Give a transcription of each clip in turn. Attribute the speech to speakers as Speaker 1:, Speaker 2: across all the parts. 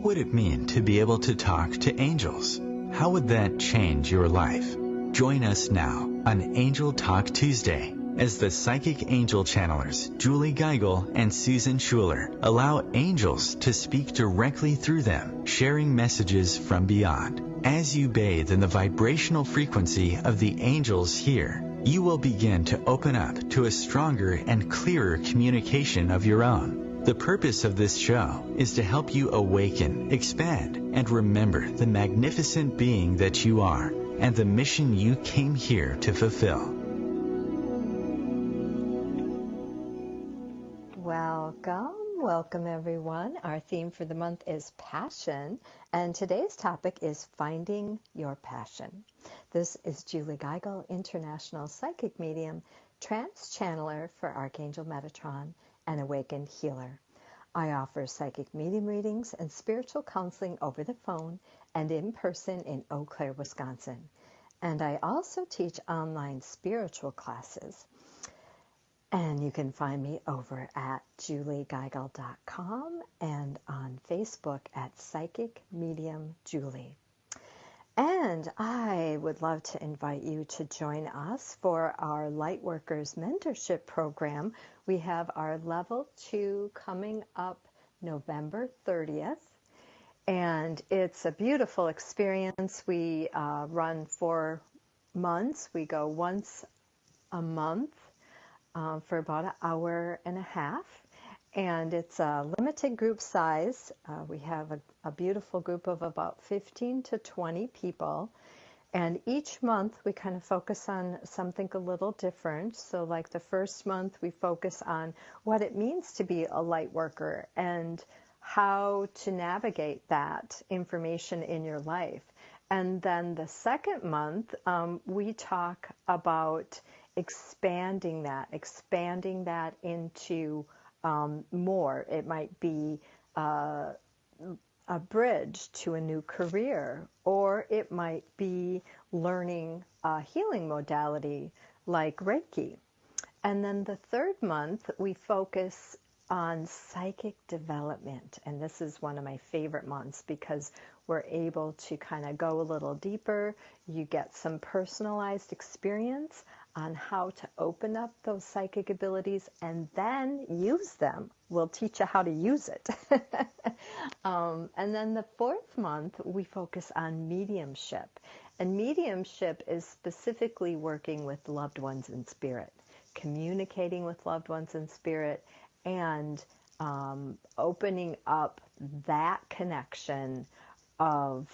Speaker 1: would it mean to be able to talk to angels? How would that change your life? Join us now on Angel Talk Tuesday as the psychic angel channelers Julie Geigel and Susan Schuler allow angels to speak directly through them, sharing messages from beyond. As you bathe in the vibrational frequency of the angels here, you will begin to open up to a stronger and clearer communication of your own. The purpose of this show is to help you awaken, expand, and remember the magnificent being that you are and the mission you came here to fulfill.
Speaker 2: Welcome everyone. Our theme for the month is passion, and today's topic is finding your passion. This is Julie Geigel, international psychic medium, trance channeler for Archangel Metatron, and awakened healer. I offer psychic medium readings and spiritual counseling over the phone and in person in Eau Claire, Wisconsin. And I also teach online spiritual classes. And you can find me over at juliegeigel.com and on Facebook at Psychic Medium Julie. And I would love to invite you to join us for our Lightworkers Mentorship Program. We have our Level 2 coming up November 30th. And it's a beautiful experience. We run 4 months. We go once a month for about an hour and a half. And it's a limited group size. We have a beautiful group of about 15 to 20 people. And each month we kind of focus on something a little different. So like the first month we focus on what it means to be a light worker and how to navigate that information in your life. And then the second month we talk about expanding that into more. It might be a bridge to a new career, or it might be learning a healing modality like Reiki. And then the third month, we focus on psychic development. And this is one of my favorite months because we're able to kind of go a little deeper. You get some personalized experience on how to open up those psychic abilities and then use them. We'll teach you how to use it. And then the fourth month, we focus on mediumship. And mediumship is specifically working with loved ones in spirit, communicating with loved ones in spirit, and opening up that connection of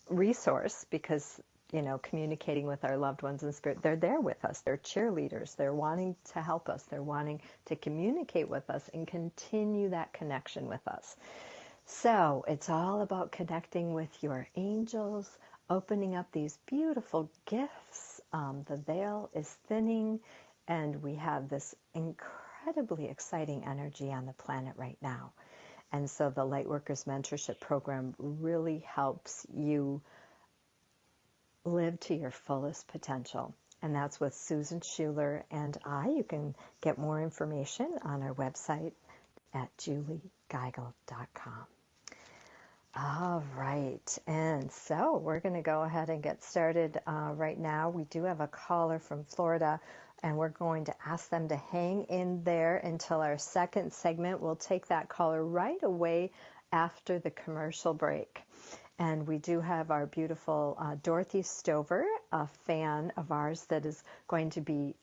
Speaker 2: resource, because communicating with our loved ones in spirit, they're there with us. They're cheerleaders. They're wanting to help us. They're wanting to communicate with us and continue that connection with us. So it's all about connecting with your angels, opening up these beautiful gifts. The veil is thinning, and we have this incredibly exciting energy on the planet right now. And so the Lightworkers Mentorship Program really helps you live to your fullest potential. And that's with Susan Schuler and I. You can get more information on our website at juliegeigel.com. All right. And so we're going to go ahead and get started right now. We do have a caller from Florida, and we're going to ask them to hang in there until our second segment. We'll take that caller right away after the commercial break. And we do have our beautiful Dorothy Stover, a fan of ours, that is going to be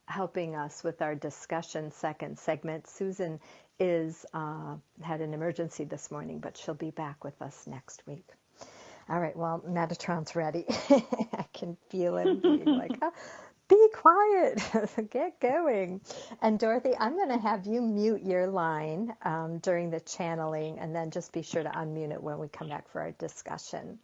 Speaker 2: helping us with our discussion second segment. Susan had an emergency this morning, but she'll be back with us next week. All right, well, Metatron's ready. I can feel him being like, oh, be quiet, get going. And Dorothy, I'm going to have you mute your line during the channeling, and then just be sure to unmute it when we come back for our discussion.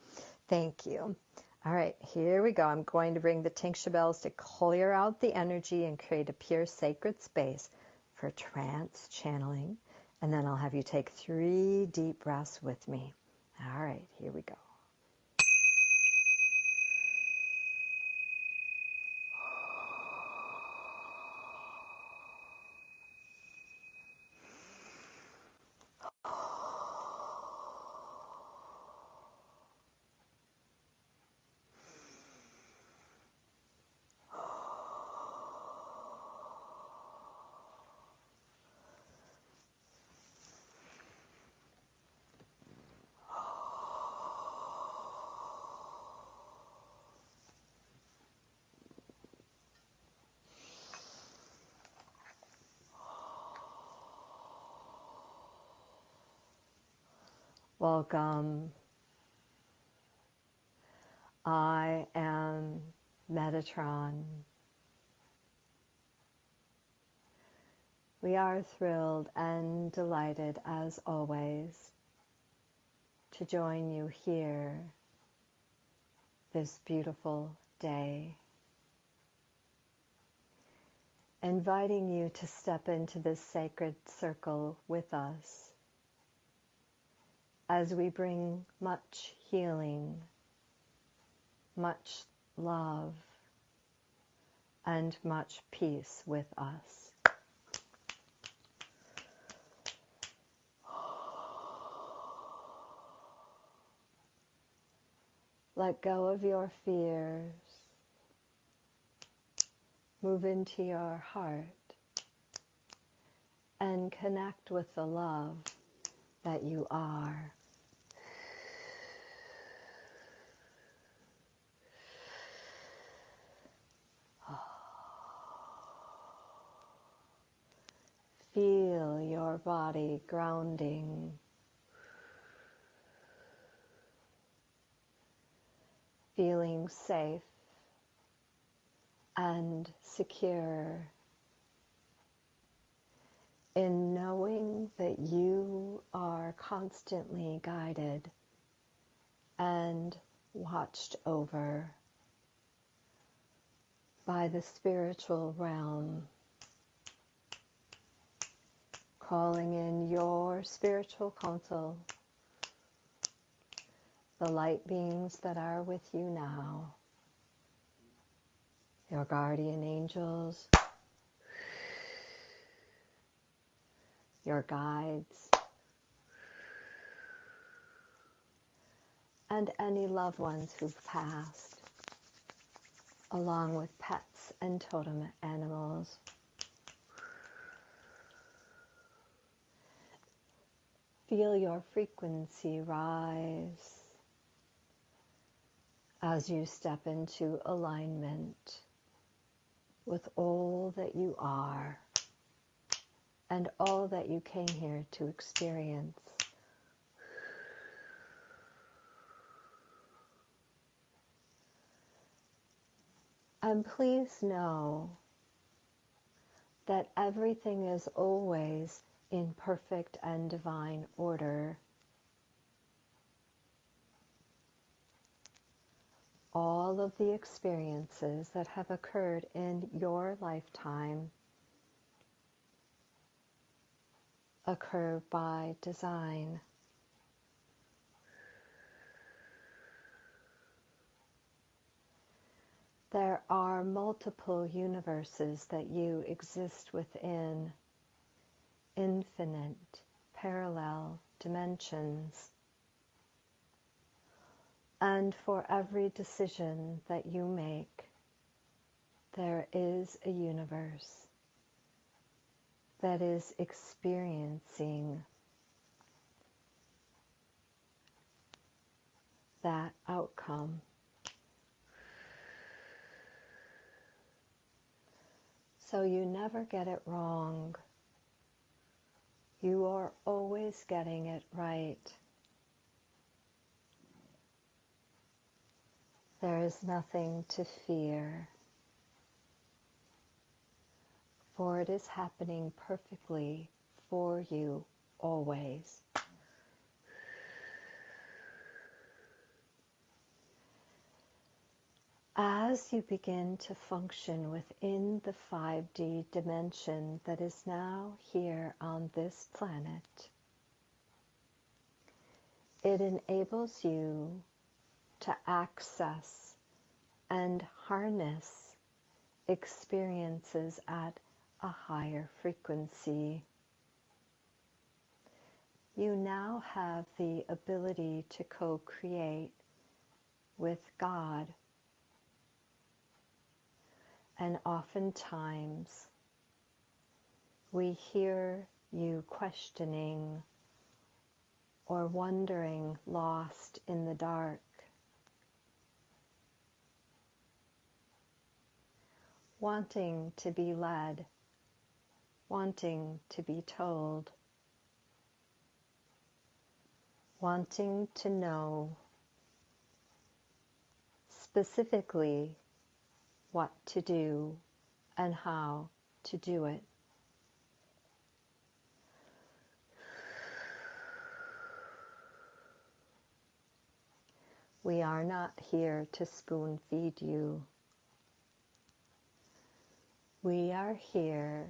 Speaker 2: Thank you. All right, here we go. I'm going to bring the tincture bells to clear out the energy and create a pure sacred space for trance channeling. And then I'll have you take 3 deep breaths with me. All right, here we go. Welcome. I am Metatron. We are thrilled and delighted, as always, to join you here this beautiful day. Inviting you to step into this sacred circle with us as we bring much healing, much love, and much peace with us. Let go of your fears. Move into your heart and connect with the love that you are. Feel your body grounding. Feeling safe and secure in knowing that you are constantly guided and watched over by the spiritual realm, calling in your spiritual counsel, the light beings that are with you now, your guardian angels, your guides, and any loved ones who've passed, along with pets and totem animals. Feel your frequency rise as you step into alignment with all that you are and all that you came here to experience. And please know that everything is always in perfect and divine order. All of the experiences that have occurred in your lifetime occur by design. There are multiple universes that you exist within, infinite, parallel dimensions. And for every decision that you make, there is a universe that is experiencing that outcome. So you never get it wrong. You are always getting it right. There is nothing to fear, for it is happening perfectly for you always. As you begin to function within the 5D dimension that is now here on this planet, it enables you to access and harness experiences at a higher frequency. You now have the ability to co-create with God. And oftentimes, we hear you questioning or wondering, lost in the dark. Wanting to be led, wanting to be told, wanting to know specifically what to do and how to do it. We are not here to spoon feed you. We are here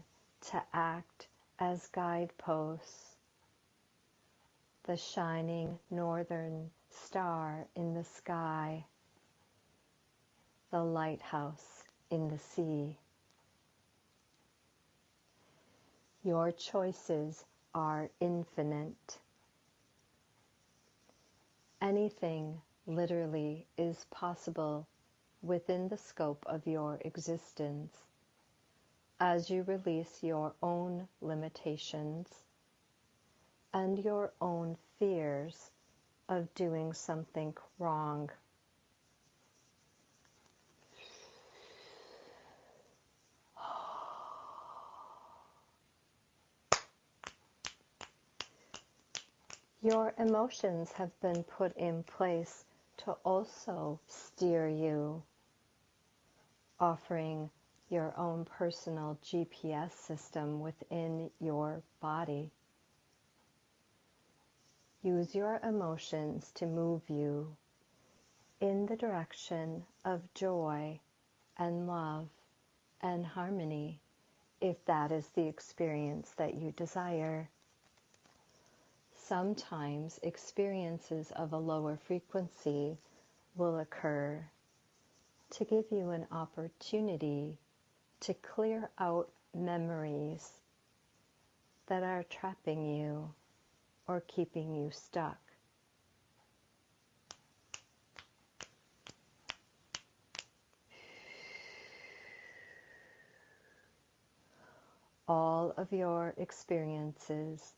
Speaker 2: to act as guideposts, the shining northern star in the sky, the lighthouse in the sea. Your choices are infinite. Anything literally is possible within the scope of your existence as you release your own limitations and your own fears of doing something wrong. Your emotions have been put in place to also steer you, offering your own personal GPS system within your body. Use your emotions to move you in the direction of joy and love and harmony, if that is the experience that you desire. Sometimes experiences of a lower frequency will occur to give you an opportunity to clear out memories that are trapping you or keeping you stuck. All of your experiences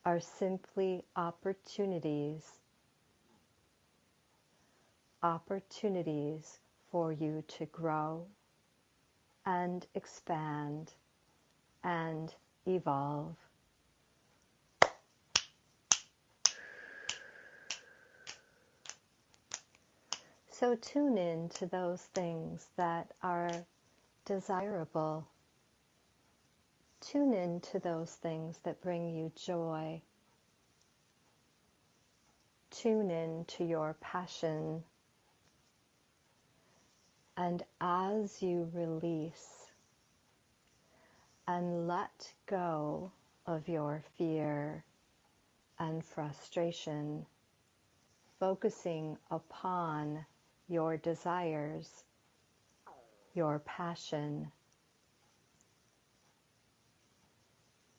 Speaker 2: are simply opportunities for you to grow and expand and evolve. So tune in to those things that are desirable. Tune in to those things that bring you joy. Tune in to your passion. And as you release and let go of your fear and frustration, focusing upon your desires, your passion,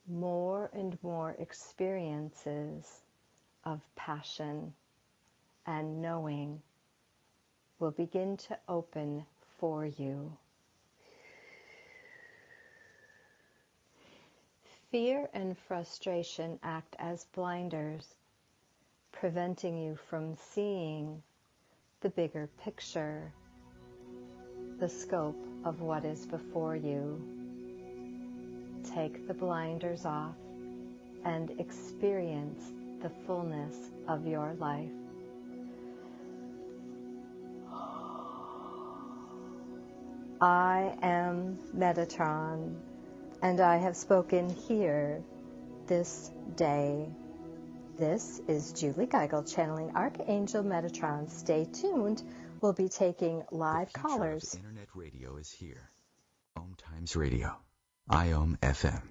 Speaker 2: more and more experiences of passion and knowing will begin to open for you. Fear and frustration act as blinders, preventing you from seeing the bigger picture, the scope of what is before you. Take the blinders off and experience the fullness of your life. I am Metatron, and I have spoken here this day. This is Julie Geigel channeling Archangel Metatron. Stay tuned. We'll be taking live callers.
Speaker 1: Internet radio is here. OMTimes Radio. IOM FM.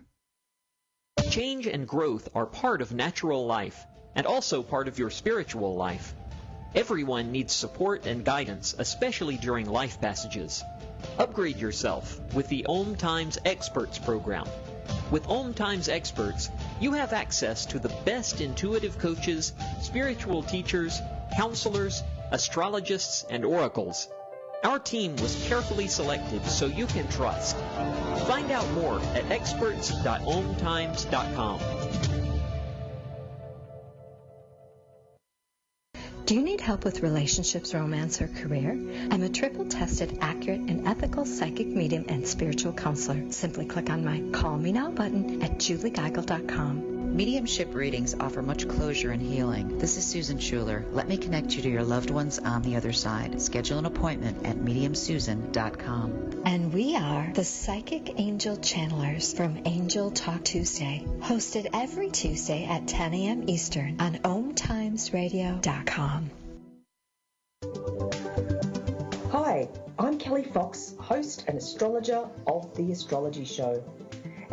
Speaker 3: Change and growth are part of natural life and also part of your spiritual life. Everyone needs support and guidance, especially during life passages. Upgrade yourself with the OMTimes Experts program. With OMTimes Experts, you have access to the best intuitive coaches, spiritual teachers, counselors, astrologists, and oracles. Our team was carefully selected so you can trust. Find out more at experts.omtimes.com.
Speaker 2: Do you need help with relationships, romance, or career? I'm a triple-tested, accurate, and ethical psychic medium and spiritual counselor. Simply click on my Call Me Now button at juliegeigel.com.
Speaker 4: Mediumship readings offer much closure and healing. This is Susan Schuler. Let me connect you to your loved ones on the other side. Schedule an appointment at mediumsusan.com.
Speaker 2: And we are the Psychic Angel Channelers from Angel Talk Tuesday, hosted every Tuesday at 10 a.m. Eastern on OMTimesRadio.com.
Speaker 5: Hi, I'm Kelly Fox, host and astrologer of The Astrology Show.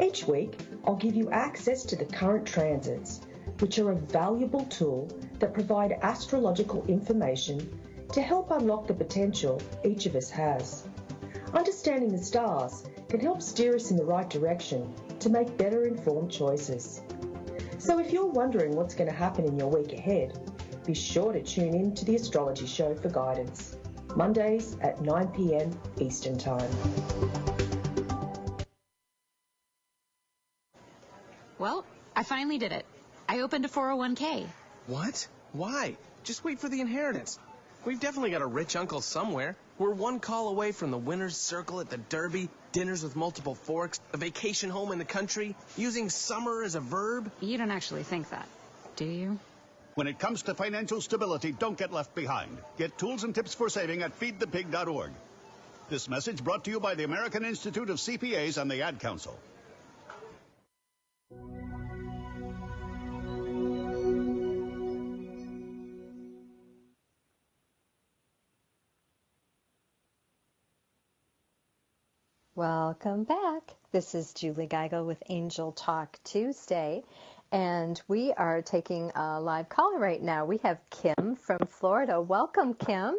Speaker 5: Each week, I'll give you access to the current transits, which are a valuable tool that provide astrological information to help unlock the potential each of us has. Understanding the stars can help steer us in the right direction to make better informed choices. So if you're wondering what's going to happen in your week ahead, be sure to tune in to The Astrology Show for guidance, Mondays at 9 p.m. Eastern Time.
Speaker 6: Well, I finally did it. I opened a 401k.
Speaker 7: What? Why? Just wait for the inheritance. We've definitely got a rich uncle somewhere. We're one call away from the winner's circle at the Derby, dinners with multiple forks, a vacation home in the country, using summer as a verb.
Speaker 6: You don't actually think that, do you?
Speaker 8: When it comes to financial stability, don't get left behind. Get tools and tips for saving at feedthepig.org. This message brought to you by the American Institute of CPAs and the Ad Council.
Speaker 2: Welcome back. This is Julie Geigel with Angel Talk Tuesday, and we are taking a live call right now. We have Kim from Florida. Welcome, Kim.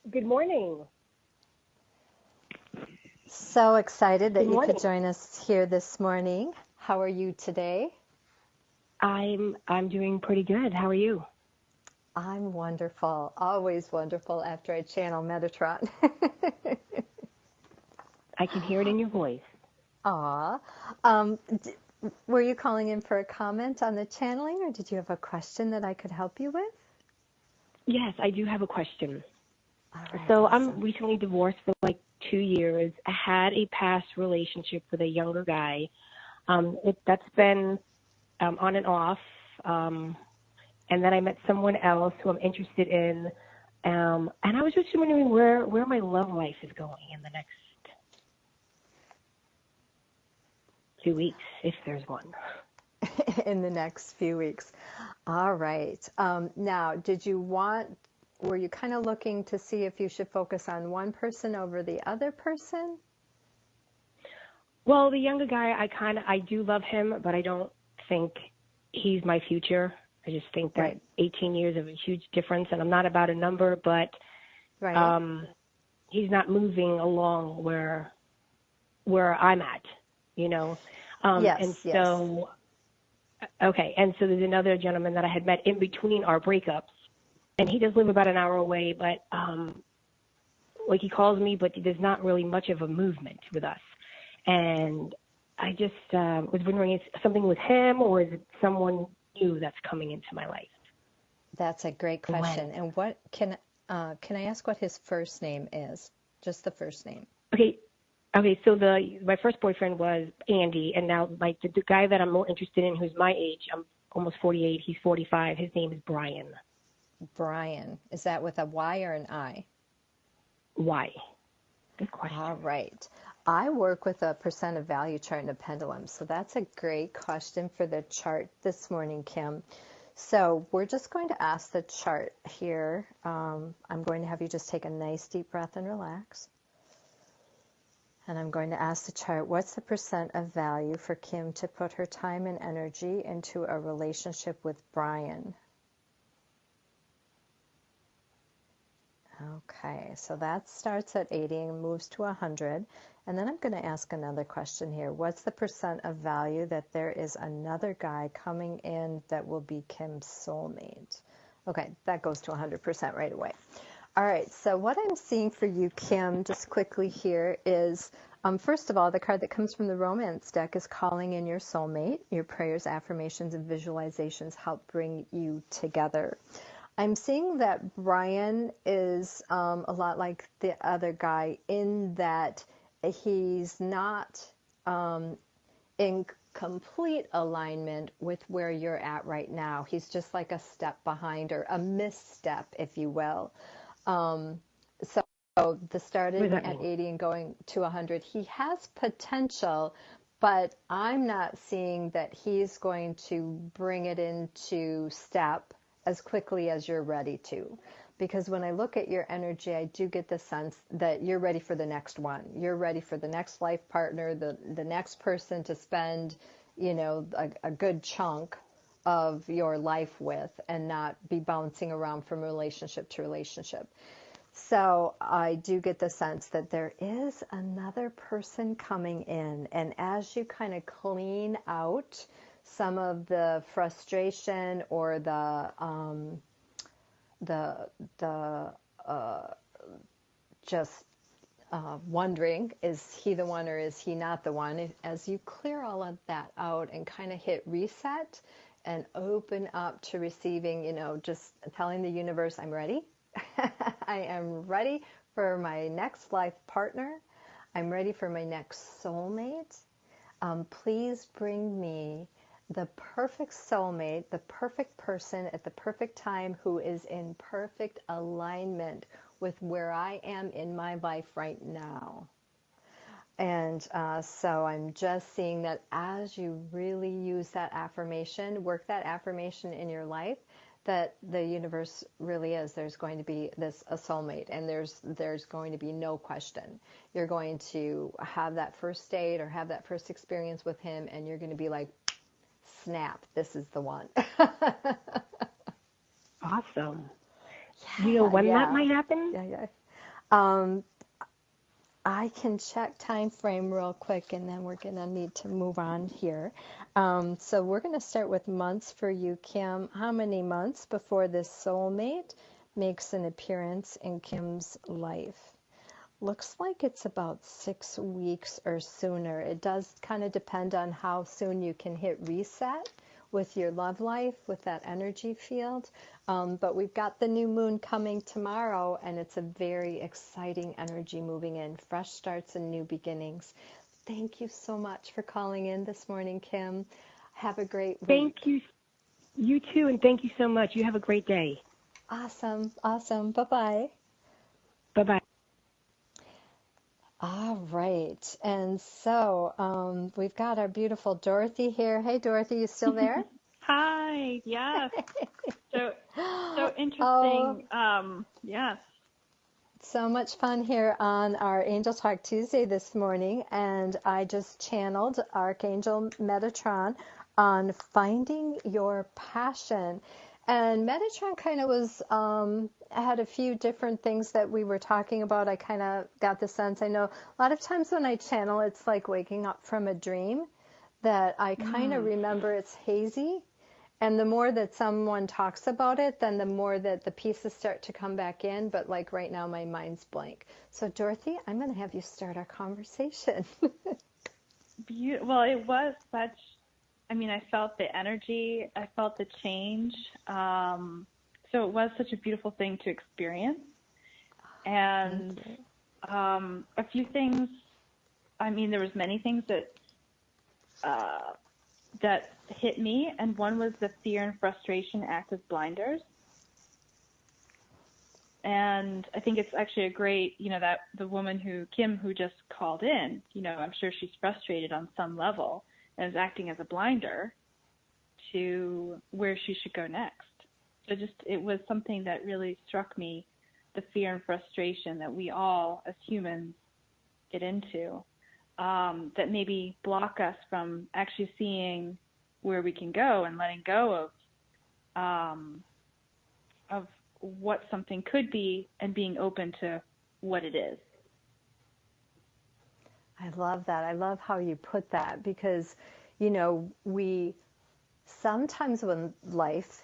Speaker 9: Good morning.
Speaker 2: So excited that you could join us here this morning. How are you today?
Speaker 9: I'm doing pretty good. How are you?
Speaker 2: I'm wonderful. Always wonderful after I channel Metatron.
Speaker 9: I can hear it in your voice.
Speaker 2: Aw. Were you calling in for a comment on the channeling, or did you have a question that I could help you with?
Speaker 9: Yes, I do have a question.
Speaker 2: All right,
Speaker 9: so
Speaker 2: awesome.
Speaker 9: I'm recently divorced for like 2 years. I had a past relationship with a younger guy. That's been on and off. And then I met someone else who I'm interested in. And I was just wondering where my love life is going in the next 2 weeks, if there's one.
Speaker 2: In the next few weeks. All right. Now, were you kind of looking to see if you should focus on one person over the other person?
Speaker 9: Well, the younger guy, I do love him, but I don't think he's my future. I just think that
Speaker 2: Right.
Speaker 9: 18 years of a huge difference, and I'm not about a number, but
Speaker 2: Right.
Speaker 9: He's not moving along where I'm at, you know.
Speaker 2: Yes,
Speaker 9: and
Speaker 2: yes.
Speaker 9: so, okay, and so there's another gentleman that I had met in between our breakups, and he does live about an hour away, but like he calls me, but there's not really much of a movement with us. And I just was wondering, is something with him, or is it someone new that's coming into my life?
Speaker 2: That's a great question. And what can I ask what his first name is? Just the first name.
Speaker 9: Okay. So my first boyfriend was Andy, and now like the guy that I'm more interested in, who's my age, I'm almost 48. He's 45. His name is Brian.
Speaker 2: Brian. Is that with a Y or an I?
Speaker 9: Y. Good question.
Speaker 2: All right. I work with a percent of value chart and a pendulum, so that's a great question for the chart this morning, Kim. So we're just going to ask the chart here. I'm going to have you just take a nice deep breath and relax. And I'm going to ask the chart, what's the percent of value for Kim to put her time and energy into a relationship with Brian? Okay, so that starts at 80 and moves to 100. And then I'm going to ask another question here. What's the percent of value that there is another guy coming in that will be Kim's soulmate? Okay, that goes to 100% right away. All right, so what I'm seeing for you, Kim, just quickly here is, first of all, the card that comes from the romance deck is calling in your soulmate. Your prayers, affirmations, and visualizations help bring you together. I'm seeing that Brian is a lot like the other guy in that he's not in complete alignment with where you're at right now. He's just like a step behind, or a misstep, if you will. So the starting at 80 and going to 100, he has potential, but I'm not seeing that he's going to bring it into step as quickly as you're ready to. Because when I look at your energy, I do get the sense that you're ready for the next one. You're ready for the next life partner, the next person to spend, a good chunk of your life with, and not be bouncing around from relationship to relationship. So I do get the sense that there is another person coming in, and as you kind of clean out some of the frustration or the wondering, is he the one or is he not the one? As you clear all of that out and kind of hit reset and open up to receiving, just telling the universe, I'm ready. I am ready for my next life partner. I'm ready for my next soulmate. Please bring me the perfect soulmate, the perfect person at the perfect time who is in perfect alignment with where I am in my life right now. And so I'm just seeing that as you really use that affirmation, work that affirmation in your life, that the universe really is, there's going to be a soulmate, and there's going to be no question. You're going to have that first date or have that first experience with him, and you're going to be like, snap, this is the one.
Speaker 9: Awesome. Do you know when that might happen?
Speaker 2: Yeah. I can check time frame real quick, and then we're going to need to move on here. So we're going to start with months for you, Kim. How many months before this soulmate makes an appearance in Kim's life? Looks like it's about 6 weeks or sooner. It does kind of depend on how soon you can hit reset with your love life, with that energy field. But we've got the new moon coming tomorrow, and it's a very exciting energy moving in. Fresh starts and new beginnings. Thank you so much for calling in this morning, Kim. Have a great week.
Speaker 9: Thank you. You too, and thank you so much. You have a great day.
Speaker 2: Awesome. Bye-bye.
Speaker 9: Bye-bye.
Speaker 2: All right. And so we've got our beautiful Dorothy here. Hey, Dorothy, you still there?
Speaker 10: Hi. Yes. So interesting. Yes.
Speaker 2: So much fun here on our Angel Talk Tuesday this morning. And I just channeled Archangel Metatron on finding your passion. And Metatron kind of was, had a few different things that we were talking about. I kind of got the sense, I know a lot of times when I channel, it's like waking up from a dream, that I kind of remember it's hazy. And the more that someone talks about it, then the more that the pieces start to come back in. But like right now, my mind's blank. So Dorothy, I'm going to have you start our conversation.
Speaker 10: Well, it was such, I felt the energy, I felt the change. So it was such a beautiful thing to experience. And a few things, there was many things that hit me, and one was the fear and frustration act as blinders. And I think it's actually a great, that the woman Kim who just called in, I'm sure she's frustrated on some level and is acting as a blinder to where she should go next. So it was something that really struck me, the fear and frustration that we all as humans get into, that maybe block us from actually seeing where we can go and letting go of what something could be and being open to what it is.
Speaker 2: I love that. I love how you put that, because, we sometimes when life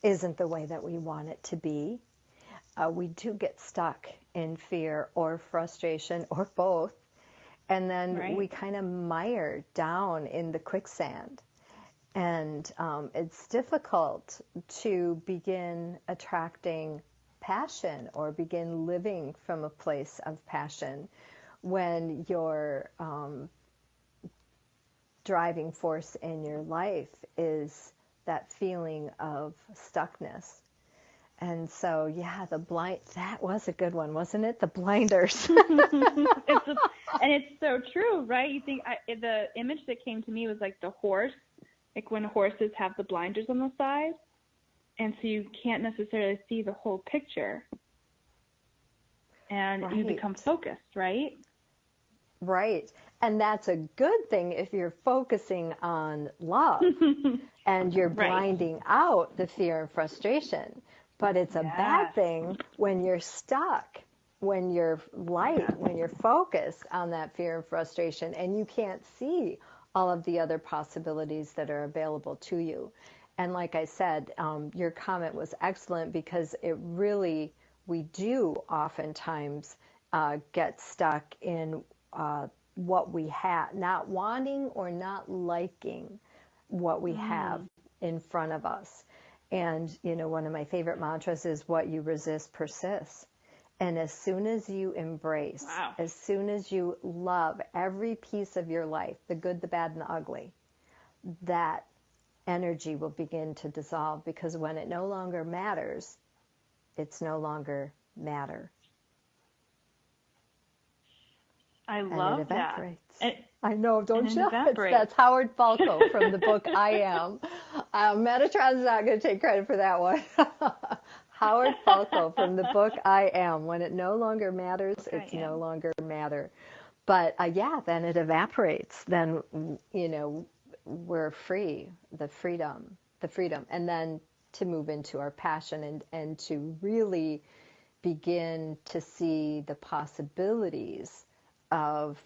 Speaker 2: isn't the way that we want it to be, we do get stuck in fear or frustration or both. And then we kind of mire down in the quicksand. And it's difficult to begin attracting passion or begin living from a place of passion when you're driving force in your life is that feeling of stuckness. And so, yeah, that was a good one, wasn't it? The blinders.
Speaker 10: And it's so true, right? You think the image that came to me was like the horse, like when horses have the blinders on the side, and so you can't necessarily see the whole picture, and you become focused, right?
Speaker 2: Right. And that's a good thing if you're focusing on love and you're blinding out the fear and frustration. But it's a bad thing when you're stuck, when you're light, when you're focused on that fear and frustration, and you can't see all of the other possibilities that are available to you. And like I said, your comment was excellent, because it really, we do oftentimes get stuck in what we have, not wanting or not liking what we have in front of us. And, you know, one of my favorite mantras is, what you resist persists. And as soon as you embrace, as soon as you love every piece of your life, the good, the bad, and the ugly, that energy will begin to dissolve, because when it no longer matters, it's no longer matter.
Speaker 10: I love that.
Speaker 2: I know, don't you? That's Howard Falco from the book I Am. Metatron's not going to take credit for that one. Howard Falco from the book I Am. When it no longer matters, it's no longer matter. But then it evaporates. Then, you know, we're free, the freedom. And then to move into our passion and to really begin to see the possibilities of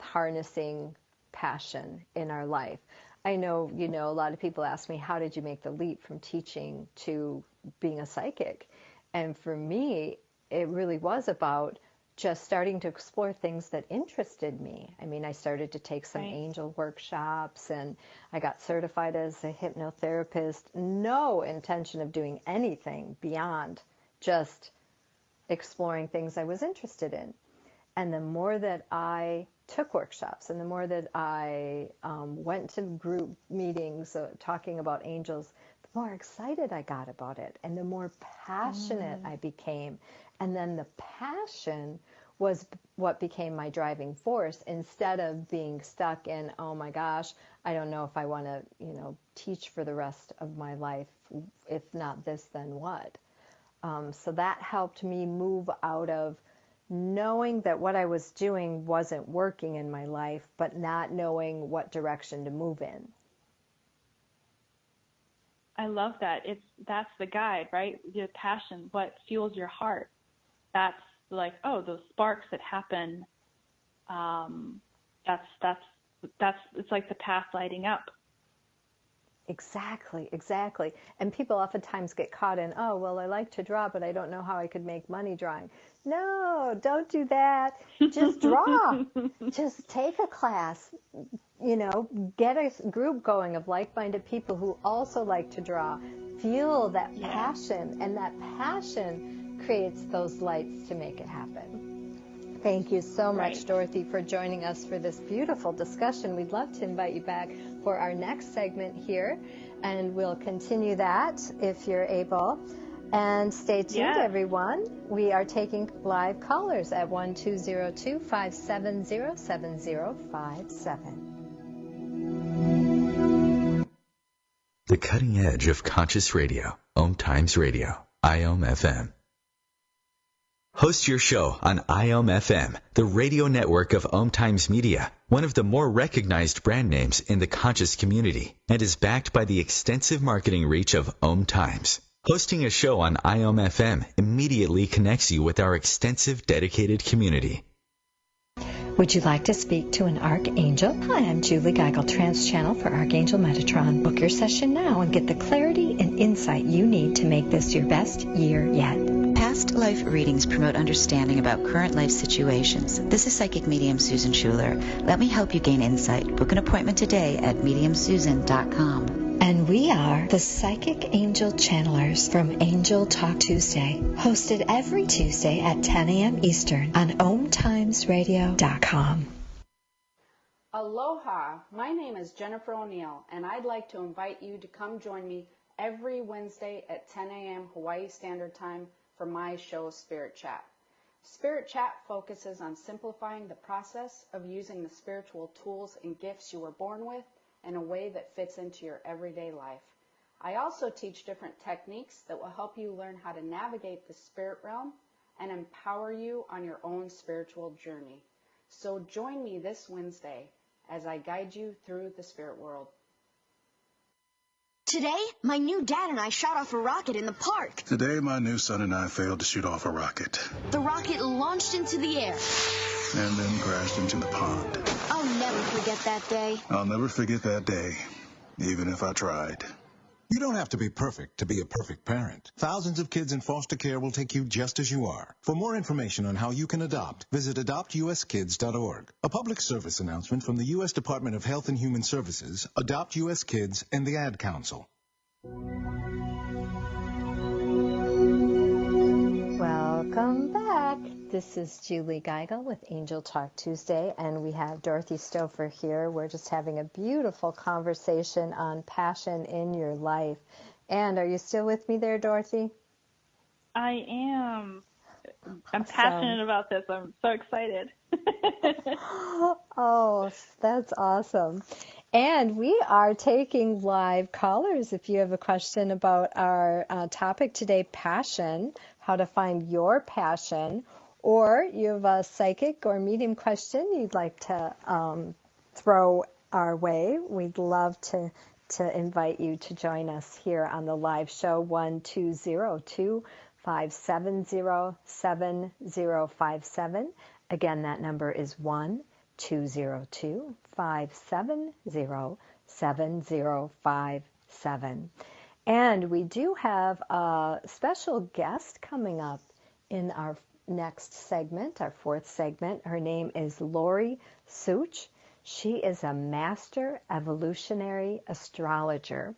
Speaker 2: harnessing passion in our life. I know, you know, a lot of people ask me, how did you make the leap from teaching to being a psychic? And for me, it really was about just starting to explore things that interested me. I mean, I started to take some angel workshops, and I got certified as a hypnotherapist. No intention of doing anything beyond just exploring things I was interested in. And the more that I took workshops, and the more that I went to group meetings talking about angels, the more excited I got about it, and the more passionate I became. And then the passion was what became my driving force, instead of being stuck in, oh my gosh, I don't know if I want to, you know, teach for the rest of my life. If not this, then what? So that helped me move out of knowing that what I was doing wasn't working in my life, but not knowing what direction to move in.
Speaker 10: I love that. That's the guide, right? Your passion, what fuels your heart. That's like, those sparks that happen. It's like the path lighting up.
Speaker 2: Exactly. And people oftentimes get caught in, I like to draw, but I don't know how I could make money drawing. No, don't do that. Just draw. Just take a class, you know, get a group going of like-minded people who also like to draw. Feel that passion, and that passion creates those lights to make it happen. Thank you so much, Dorothy, for joining us for this beautiful discussion. We'd love to invite you back for our next segment here, and we'll continue that if you're able. And stay tuned, everyone. We are taking live callers at 1202-570-7057.
Speaker 1: The cutting edge of conscious radio, OMTimes Radio, IOM FM. Host your show on IOM FM, the radio network of OMTimes Media, one of the more recognized brand names in the conscious community, and is backed by the extensive marketing reach of OMTimes. Hosting a show on IOM FM immediately connects you with our extensive dedicated community.
Speaker 2: Would you like to speak to an archangel? Hi, I'm Julie Geigel, Trance Channel for Archangel Metatron. Book your session now and get the clarity and insight you need to make this your best year yet.
Speaker 4: Past life readings promote understanding about current life situations. This is psychic medium Susan Schuler. Let me help you gain insight. Book an appointment today at mediumsusan.com.
Speaker 2: And we are the Psychic Angel Channelers from Angel Talk Tuesday, hosted every Tuesday at 10 a.m. Eastern on OMTimesRadio.com.
Speaker 11: Aloha, my name is Jennifer O'Neill, and I'd like to invite you to come join me every Wednesday at 10 a.m. Hawaii Standard Time for my show, Spirit Chat. Spirit Chat focuses on simplifying the process of using the spiritual tools and gifts you were born with in a way that fits into your everyday life. I also teach different techniques that will help you learn how to navigate the spirit realm and empower you on your own spiritual journey. So join me this Wednesday as I guide you through the spirit world.
Speaker 12: Today, my new dad and I shot off a rocket in the park.
Speaker 13: Today, my new son and I failed to shoot off a rocket.
Speaker 12: The rocket launched into the air.
Speaker 13: And then crashed into the pond.
Speaker 12: I'll never forget that day.
Speaker 13: I'll never forget that day, even if I tried.
Speaker 14: You don't have to be perfect to be a perfect parent. Thousands of kids in foster care will take you just as you are. For more information on how you can adopt, visit adoptuskids.org. A public service announcement from the U.S. Department of Health and Human Services, Adopt U.S. Kids, and the Ad Council.
Speaker 2: Welcome back. This is Julie Geigel with Angel Talk Tuesday, and we have Dorothy Stouffer here. We're just having a beautiful conversation on passion in your life. And are you still with me there, Dorothy?
Speaker 10: I am. I'm passionate about this. I'm so excited.
Speaker 2: Oh, that's awesome. And we are taking live callers. If you have a question about our topic today, passion, how to find your passion, or you have a psychic or medium question you'd like to throw our way, we'd love to invite you to join us here on the live show, 1-202-570-7057. Again, that number is 1-202-570-7057. And we do have a special guest coming up in our next segment, our fourth segment. Her name is Lori Such. She is a master evolutionary astrologer,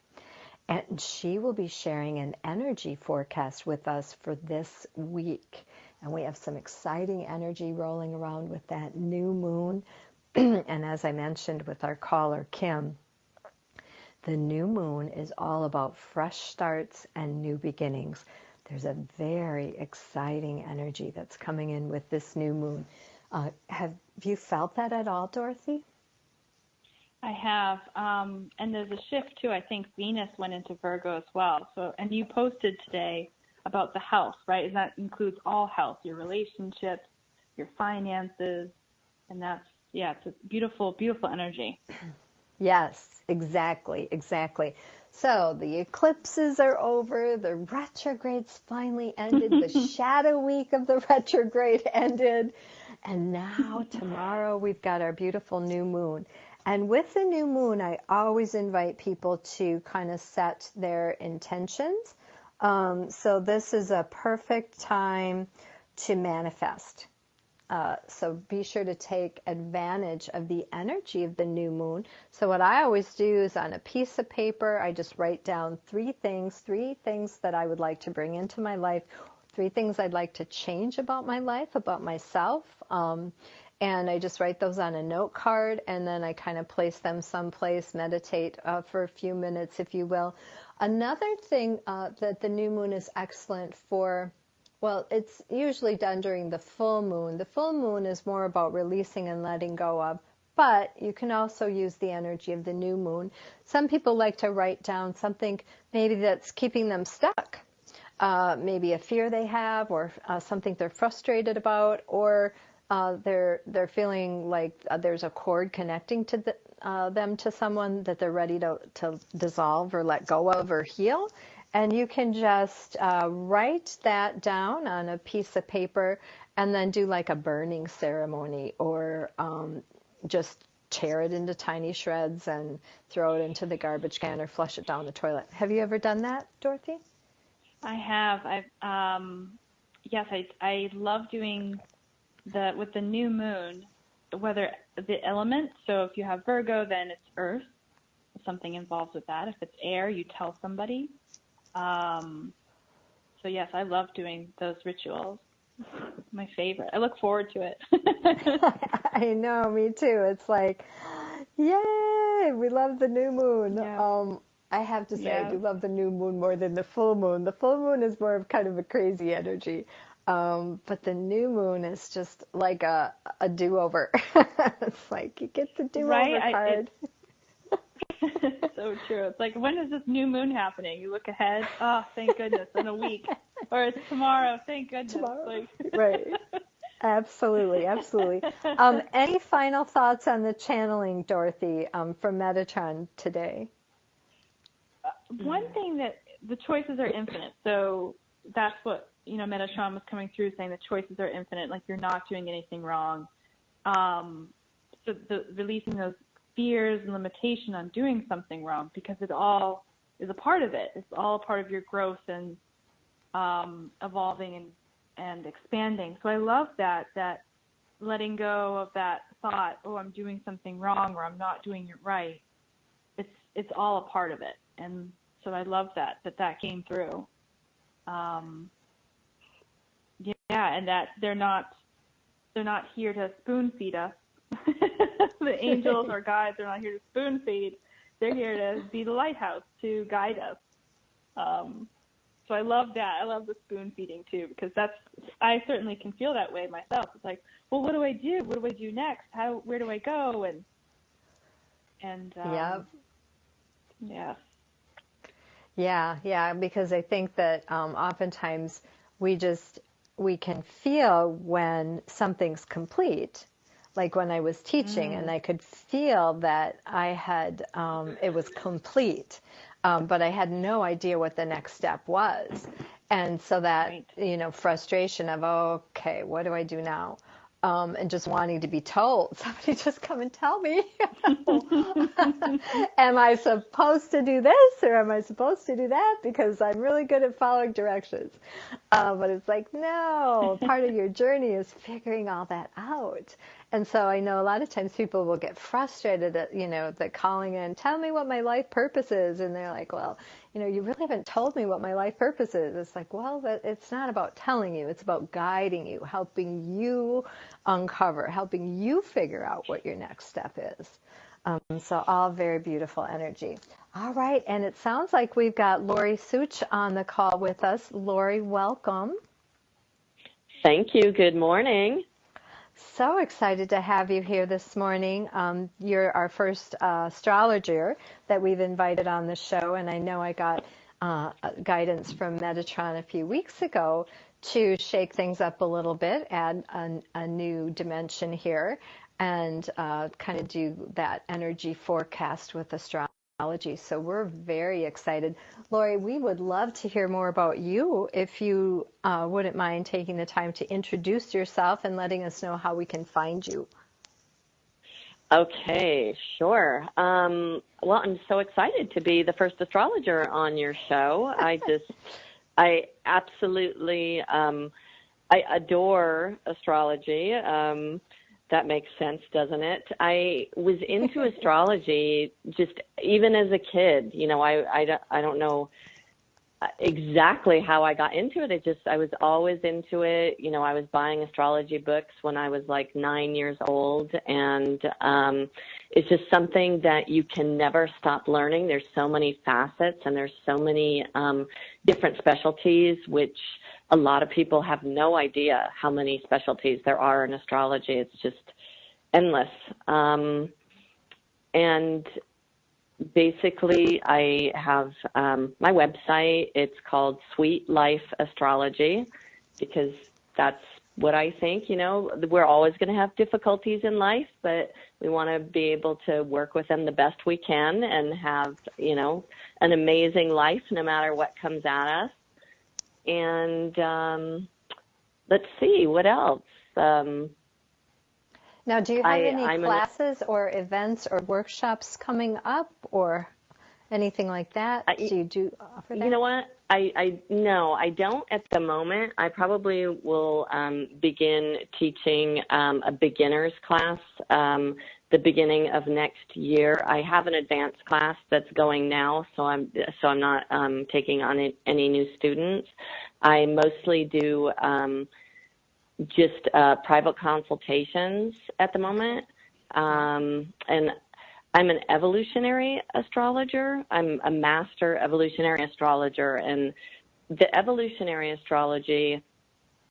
Speaker 2: and she will be sharing an energy forecast with us for this week. And we have some exciting energy rolling around with that new moon. And as I mentioned with our caller, Kim, the new moon is all about fresh starts and new beginnings. There's a very exciting energy that's coming in with this new moon. Have you felt that at all, Dorothy?
Speaker 10: I have. And there's a shift, too. I think Venus went into Virgo as well. So, and you posted today about the health, right? And that includes all health, your relationships, your finances. And that's, yeah, it's a beautiful, beautiful energy.
Speaker 2: Yes, exactly. So the eclipses are over, the retrogrades finally ended, the shadow week of the retrograde ended, and now tomorrow we've got our beautiful new moon. And with the new moon, I always invite people to kind of set their intentions. So this is a perfect time to manifest. So be sure to take advantage of the energy of the new moon. So what I always do is on a piece of paper, I just write down three things that I would like to bring into my life, 3 things I'd like to change about my life, about myself. And I just write those on a note card, and then I kind of place them someplace, meditate for a few minutes, if you will. Another thing that the new moon is excellent for, well, it's usually done during the full moon. The full moon is more about releasing and letting go of, but you can also use the energy of the new moon. Some people like to write down something maybe that's keeping them stuck, maybe a fear they have, or something they're frustrated about, or they're feeling like there's a cord connecting to them to someone that they're ready to dissolve or let go of or heal. And you can just write that down on a piece of paper and then do like a burning ceremony, or just tear it into tiny shreds and throw it into the garbage can or flush it down the toilet. Have you ever done that, Dorothy?
Speaker 10: I have. Yes, I love doing with the new moon, whether the element, so if you have Virgo, then it's earth, something involved with that. If it's air, you tell somebody. So yes, I love doing those rituals. My favorite. I look forward to it.
Speaker 2: I know, me too. It's like, Yay! We love the new moon.
Speaker 10: Yeah.
Speaker 2: I have to say, I
Speaker 10: Yeah.
Speaker 2: do love the new moon more than the full moon. The full moon is more of kind of a crazy energy. But the new moon is just like a do-over. It's like you get the do-over
Speaker 10: Right?
Speaker 2: card.
Speaker 10: It's so true. It's like, when is this new moon happening? You look ahead, oh, thank goodness, in a week. Or it's tomorrow, thank goodness.
Speaker 2: Tomorrow.
Speaker 10: Like
Speaker 2: Right. Absolutely, absolutely. Any final thoughts on the channeling, Dorothy, from Metatron today?
Speaker 10: One thing that the choices are infinite. So that's what, Metatron was coming through saying the choices are infinite, like you're not doing anything wrong. So releasing those fears and limitation on doing something wrong, because it all is a part of it. It's all a part of your growth and evolving and expanding. So I love that letting go of that thought, oh, I'm doing something wrong or I'm not doing it right. It's all a part of it. And so I love that came through. And that they're not here to spoon feed us. The angels or guides are not here to spoon feed. They're here to be the lighthouse, to guide us. So I love that. I love the spoon feeding too, because I certainly can feel that way myself. It's like, well, what do I do? What do I do next? Where do I go?
Speaker 2: Yeah, because I think that oftentimes we can feel when something's complete. Like when I was teaching and I could feel that I had, it was complete, but I had no idea what the next step was. And so that, frustration of, oh, okay, what do I do now? And just wanting to be told, somebody just come and tell me, am I supposed to do this or am I supposed to do that? Because I'm really good at following directions. But it's like, no, part of your journey is figuring all that out. And so I know a lot of times people will get frustrated at, the calling in, tell me what my life purpose is. And they're like, well, you really haven't told me what my life purpose is. It's like, well, it's not about telling you. It's about guiding you, helping you uncover, helping you figure out what your next step is. So all very beautiful energy. All right. And it sounds like we've got Lori Such on the call with us. Lori, welcome.
Speaker 15: Thank you. Good morning.
Speaker 2: So excited to have you here this morning. You're our first astrologer that we've invited on the show, and I know I got guidance from Metatron a few weeks ago to shake things up a little bit, add a new dimension here, and kind of do that energy forecast with astrology. So we're very excited. Lori, we would love to hear more about you if you wouldn't mind taking the time to introduce yourself and letting us know how we can find you.
Speaker 15: Okay, sure. Well, I'm so excited to be the first astrologer on your show. I absolutely, I adore astrology. That makes sense, doesn't it? I was into astrology just even as a kid. I don't know exactly how I got into it. I was always into it. I was buying astrology books when I was like 9 years old. And it's just something that you can never stop learning. There's so many facets and there's so many different specialties, which a lot of people have no idea how many specialties there are in astrology. It's just endless. And basically, I have my website. It's called Sweet Life Astrology, because that's what I think. We're always going to have difficulties in life, but we want to be able to work with them the best we can and have, an amazing life no matter what comes at us. And let's see, what else?
Speaker 2: Now, do you have any classes or events or workshops coming up or anything like that? Do you offer that?
Speaker 15: You know what? No, I don't at the moment. I probably will begin teaching a beginner's class the beginning of next year. I have an advanced class that's going now, so I'm not taking on any new students. I mostly do just private consultations at the moment, and I'm an evolutionary astrologer. I'm a master evolutionary astrologer, and the evolutionary astrology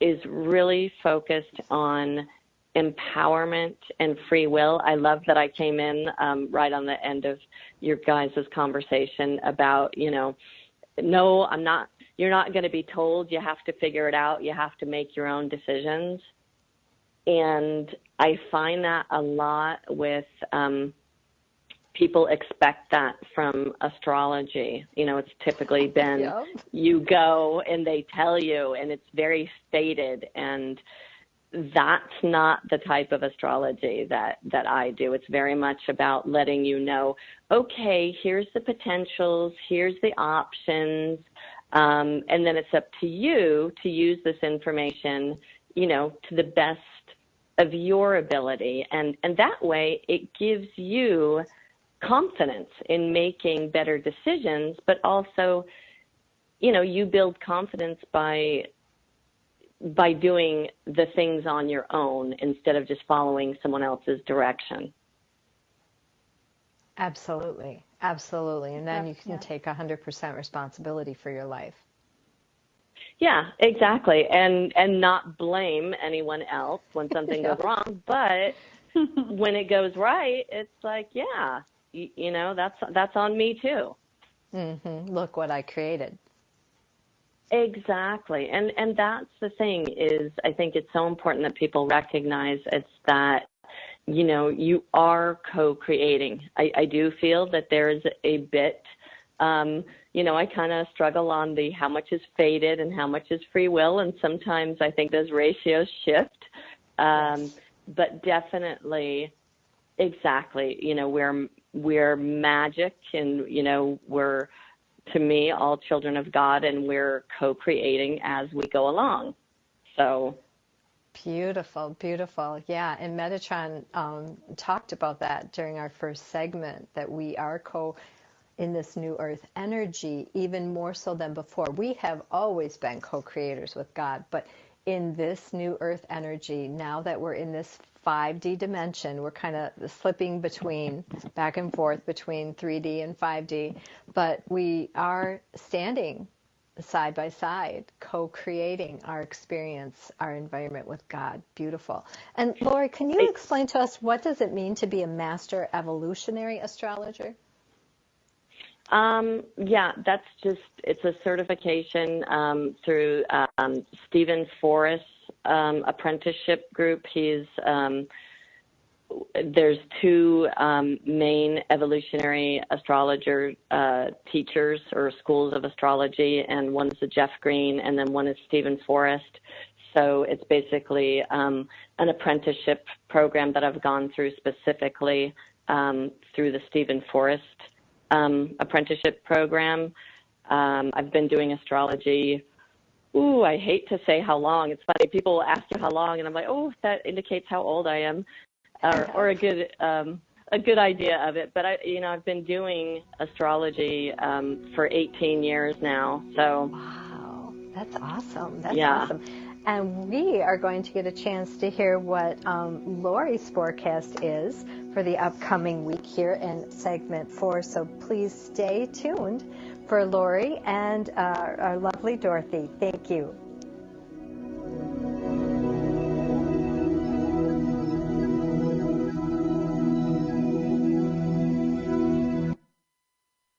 Speaker 15: is really focused on empowerment and free will. I love that I came in right on the end of your guys' conversation about, no, I'm not, you're not going to be told, you have to figure it out, you have to make your own decisions. And I find that a lot with people expect that from astrology. It's typically been you go and they tell you, and it's very stated, and that's not the type of astrology that I do. It's very much about letting you know, okay, here's the potentials, here's the options, and then it's up to you to use this information, to the best of your ability. And that way it gives you confidence in making better decisions, but also, you build confidence by doing the things on your own instead of just following someone else's direction.
Speaker 2: Absolutely. Absolutely. And then you can take 100% responsibility for your life.
Speaker 15: Yeah, exactly. And not blame anyone else when something goes wrong. But when it goes right, it's like, that's on me too.
Speaker 2: Mm-hmm. Look what I created.
Speaker 15: Exactly. And that's the thing is, I think it's so important that people recognize it's that, you are co-creating. I do feel that there's a bit, I kind of struggle on the how much is fated and how much is free will. And sometimes I think those ratios shift. But definitely, exactly, we're magic, and, we're, to me, all children of God, and we're co-creating as we go along. So
Speaker 2: beautiful, beautiful. Yeah, and Metatron talked about that during our first segment, that we are in this new earth energy, even more so than before. We have always been co-creators with God, but in this new earth energy, now that we're in this 5D dimension, we're kind of slipping back and forth between 3D and 5D, but we are standing side by side, co-creating our experience, our environment with God. Beautiful. And Lori, can you explain to us, what does it mean to be a master evolutionary astrologer?
Speaker 15: That's it's a certification through Stephen Forrest's apprenticeship group. There's two main evolutionary astrologer teachers or schools of astrology, and one's the Jeff Green, and then one is Stephen Forrest. So it's basically an apprenticeship program that I've gone through specifically through the Stephen Forrest apprenticeship program. I've been doing astrology, I hate to say how long. It's funny, people ask you how long, and I'm like, that indicates how old I am, or a good idea of it. But I've been doing astrology for 18 years now. So
Speaker 2: wow, that's awesome. That's awesome. And we are going to get a chance to hear what Lori's forecast is for the upcoming week here in segment 4. So please stay tuned for Lori and our lovely Dorothy. Thank you.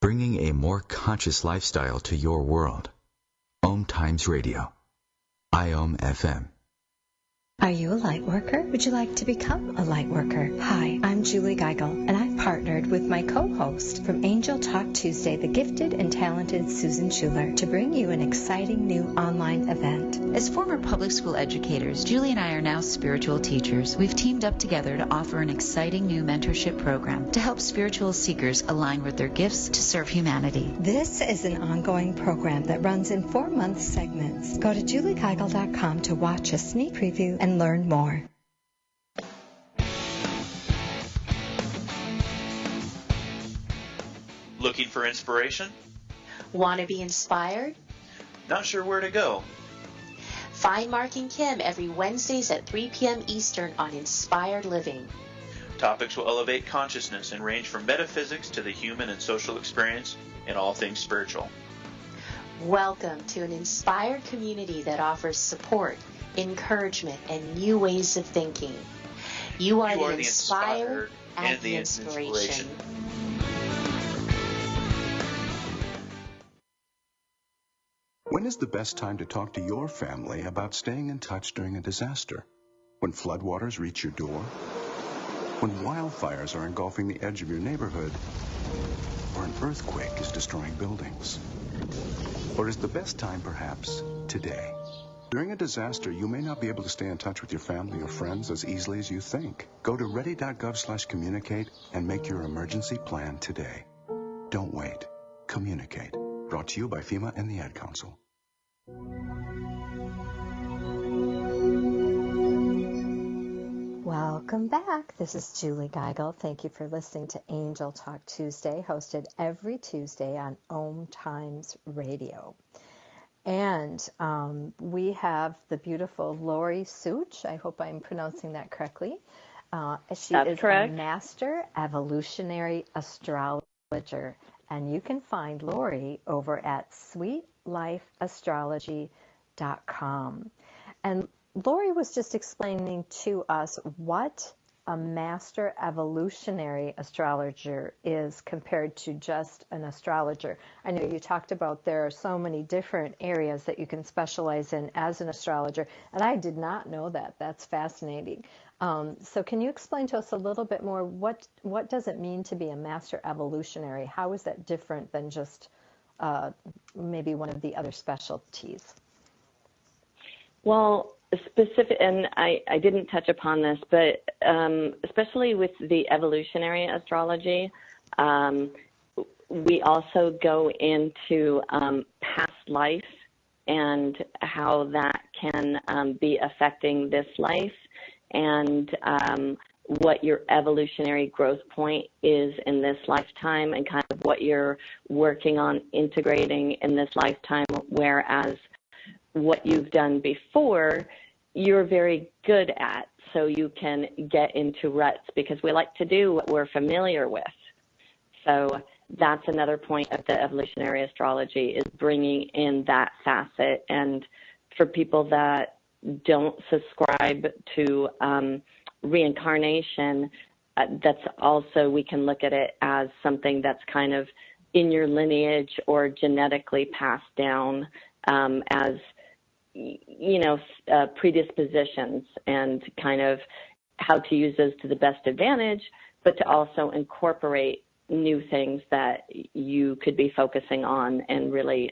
Speaker 1: Bringing a more conscious lifestyle to your world. OMTimes Radio. IOM FM.
Speaker 16: Are you a light worker? Would you like to become a light worker? Hi, I'm Julie Geigel, and I've partnered with my co-host from Angel Talk Tuesday, the gifted and talented Susan Schuler, to bring you an exciting new online event.
Speaker 4: As former public school educators, Julie and I are now spiritual teachers. We've teamed up together to offer an exciting new mentorship program to help spiritual seekers align with their gifts to serve humanity.
Speaker 16: This is an ongoing program that runs in 4-month segments. Go to juliegeigel.com to watch a sneak preview and learn more.
Speaker 17: Looking for inspiration?
Speaker 18: Want to be inspired?
Speaker 17: Not sure where to go?
Speaker 18: Find Mark and Kim every Wednesdays at 3 p.m. Eastern on Inspired Living.
Speaker 17: Topics will elevate consciousness and range from metaphysics to the human and social experience in all things spiritual.
Speaker 18: Welcome to an inspired community that offers support, encouragement, and new ways of thinking. You are the inspired and the inspiration.
Speaker 8: When is the best time to talk to your family about staying in touch during a disaster? When floodwaters reach your door? When wildfires are engulfing the edge of your neighborhood? Or an earthquake is destroying buildings? Or is the best time perhaps today? During a disaster, you may not be able to stay in touch with your family or friends as easily as you think. Go to ready.gov/communicate and make your emergency plan today. Don't wait. Communicate. Brought to you by FEMA and the Ad Council.
Speaker 2: Welcome back. This is Julie Geigel. Thank you for listening to Angel Talk Tuesday, hosted every Tuesday on OMTimes Radio. And we have the beautiful Lori Such. I hope I'm pronouncing that correctly. She
Speaker 15: That's
Speaker 2: is
Speaker 15: correct.
Speaker 2: a master evolutionary astrologer. And you can find Lori over at sweetlifeastrology.com. And Lori was just explaining to us what a master evolutionary astrologer is compared to just an astrologer. I know you talked about there are so many different areas that you can specialize in as an astrologer, and I did not know that. That's fascinating. So can you explain to us a little bit more what does it mean to be a master evolutionary? How is that different than just maybe one of the other specialties?
Speaker 15: Well, specific, and I didn't touch upon this, but especially with the evolutionary astrology, we also go into past life and how that can be affecting this life, and what your evolutionary growth point is in this lifetime, and kind of what you're working on integrating in this lifetime, whereas what you've done before, you're very good at, so you can get into ruts because we like to do what we're familiar with. So that's another point of the evolutionary astrology, is bringing in that facet. And for people that don't subscribe to reincarnation, that's also, we can look at it as something that's kind of in your lineage or genetically passed down as predispositions, and kind of how to use those to the best advantage, but to also incorporate new things that you could be focusing on and really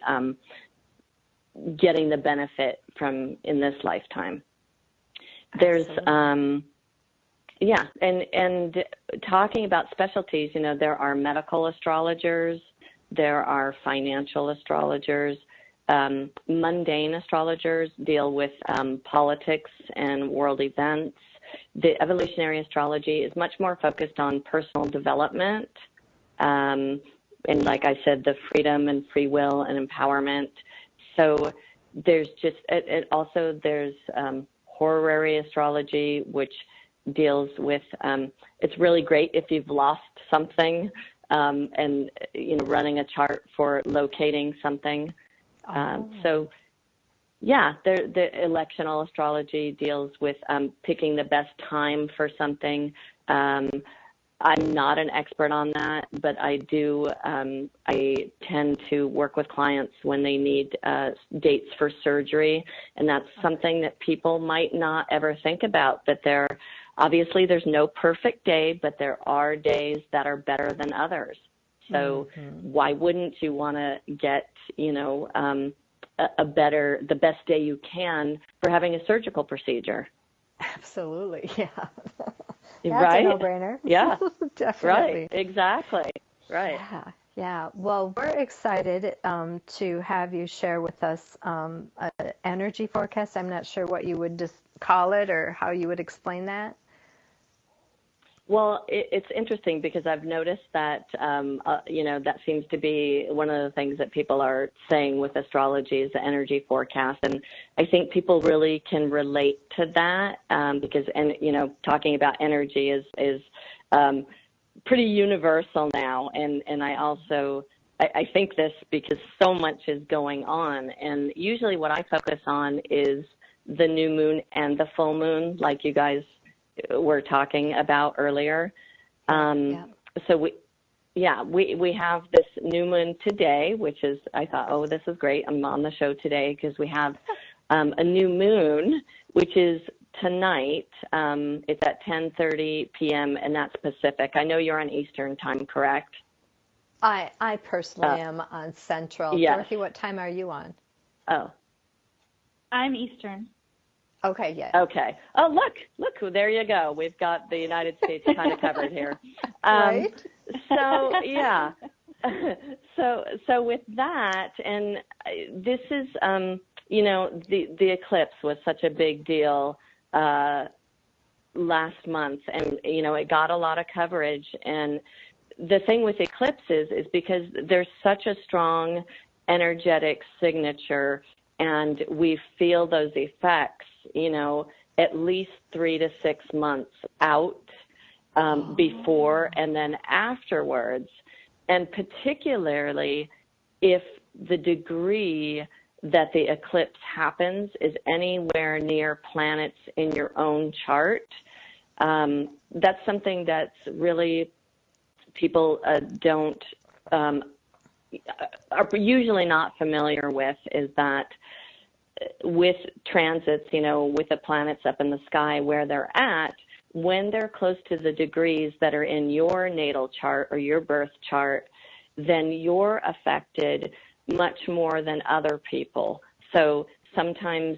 Speaker 15: getting the benefit from in this lifetime. There's, and talking about specialties, there are medical astrologers, there are financial astrologers. Mundane astrologers deal with politics and world events. The evolutionary astrology is much more focused on personal development, and like I said, the freedom and free will and empowerment. So there's just, there's horary astrology, which deals with, it's really great if you've lost something, and running a chart for locating something. The electional astrology deals with picking the best time for something. I'm not an expert on that, but I do. I tend to work with clients when they need dates for surgery, and that's something that people might not ever think about. But obviously there's no perfect day, but there are days that are better than others. So why wouldn't you want to get, the best day you can for having a surgical procedure?
Speaker 2: Absolutely, yeah. That's
Speaker 15: right?
Speaker 2: a no-brainer.
Speaker 15: Yeah,
Speaker 2: definitely.
Speaker 15: Right, exactly, right.
Speaker 2: Yeah. Well, we're excited to have you share with us an energy forecast. I'm not sure what you would just call it or how you would explain that.
Speaker 15: Well, it's interesting because I've noticed that, that seems to be one of the things that people are saying with astrology is the energy forecast. And I think people really can relate to that because, talking about energy is pretty universal now. And I think this because so much is going on. And usually what I focus on is the new moon and the full moon, like you guys were talking about earlier. So we have this new moon today, which is, I thought, oh, this is great. I'm on the show today because we have a new moon, which is tonight. It's at 10:30 p.m. and that's Pacific. I know you're on Eastern time, correct?
Speaker 2: I personally am on Central.
Speaker 15: Yes.
Speaker 2: Dorothy, what time are you on?
Speaker 15: Oh.
Speaker 10: I'm Eastern.
Speaker 2: Okay, yeah.
Speaker 15: Okay. Oh, look, there you go. We've got the United States kind of covered here.
Speaker 2: Right.
Speaker 15: So, yeah. So with that, and this is, the eclipse was such a big deal last month, and, it got a lot of coverage. And the thing with eclipses is because there's such a strong energetic signature, and we feel those effects, at least 3 to 6 months out before and then afterwards. And particularly if the degree that the eclipse happens is anywhere near planets in your own chart, that's something that's really people are usually not familiar with, is that with transits, with the planets up in the sky where they're at, when they're close to the degrees that are in your natal chart or your birth chart, then you're affected much more than other people. So sometimes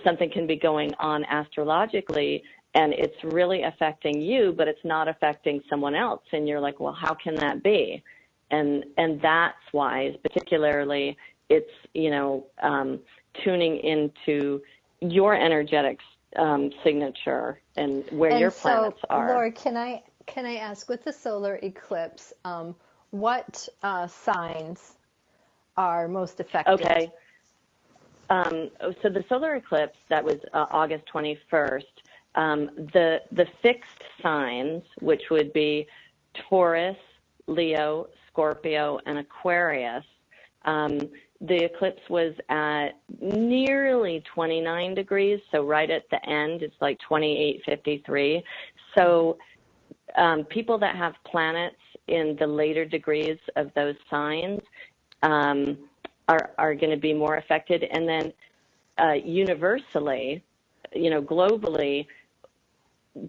Speaker 15: something can be going on astrologically and it's really affecting you, but it's not affecting someone else. And you're like, well, how can that be? And that's why, particularly, it's, tuning into your energetic signature and where your planets are.
Speaker 2: Laura, can I ask, with the solar eclipse, what signs are most affected?
Speaker 15: Okay. So the solar eclipse, that was August 21st, the fixed signs, which would be Taurus, Leo, Scorpio, and Aquarius, the eclipse was at nearly 29 degrees, so right at the end, it's like 28:53. So people that have planets in the later degrees of those signs are going to be more affected. And then universally, globally,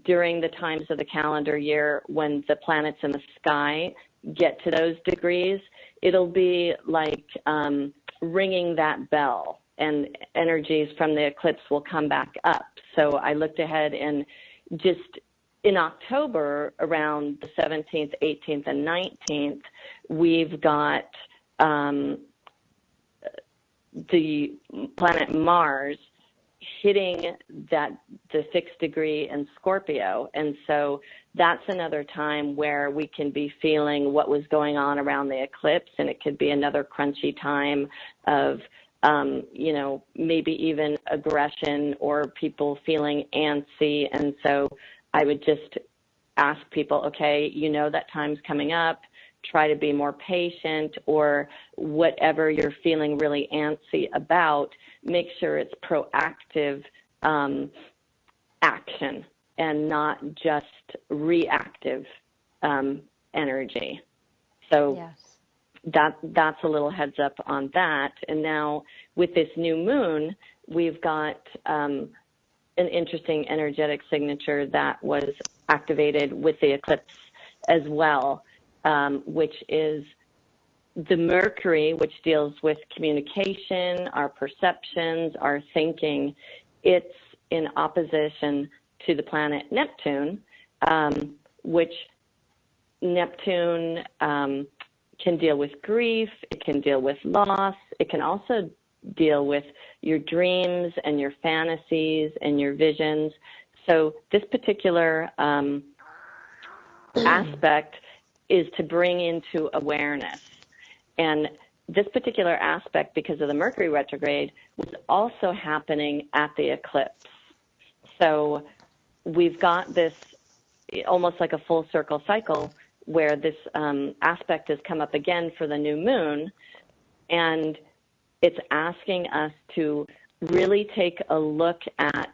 Speaker 15: during the times of the calendar year when the planets in the sky get to those degrees, it'll be like ringing that bell, and energies from the eclipse will come back up. So I looked ahead, and just in October, around the 17th, 18th, and 19th, we've got the planet Mars hitting the fixed degree in Scorpio. And so that's another time where we can be feeling what was going on around the eclipse, and it could be another crunchy time of, maybe even aggression or people feeling antsy. And so I would just ask people, okay, that time's coming up. Try to be more patient, or whatever you're feeling really antsy about, make sure it's proactive action and not just reactive energy. So yes. That's a little heads up on that. And now with this new moon, we've got an interesting energetic signature that was activated with the eclipse as well. Which is the Mercury, which deals with communication, our perceptions, our thinking. It's in opposition to the planet Neptune, which Neptune can deal with grief, it can deal with loss, it can also deal with your dreams and your fantasies and your visions. So this particular aspect is to bring into awareness. And this particular aspect, because of the Mercury retrograde, was also happening at the eclipse. So we've got this almost like a full circle cycle where this aspect has come up again for the new moon, and it's asking us to really take a look at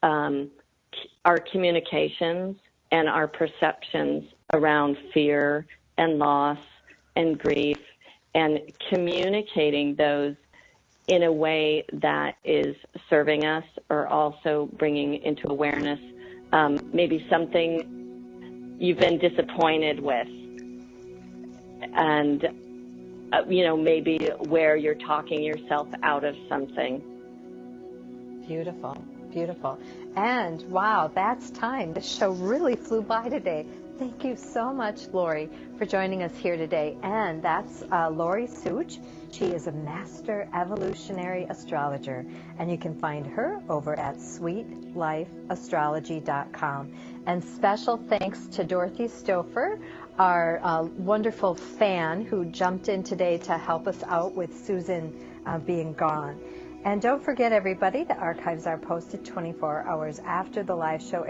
Speaker 15: our communications and our perceptions around fear and loss and grief, and communicating those in a way that is serving us, or also bringing into awareness maybe something you've been disappointed with, and maybe where you're talking yourself out of something.
Speaker 2: Beautiful, beautiful. And wow, that's time. This show really flew by today. Thank you so much, Lori, for joining us here today. And that's Lori Such. She is a master evolutionary astrologer, and you can find her over at sweetlifeastrology.com. And special thanks to Dorothy Stouffer, our wonderful fan who jumped in today to help us out with Susan being gone. And don't forget, everybody, the archives are posted 24 hours after the live show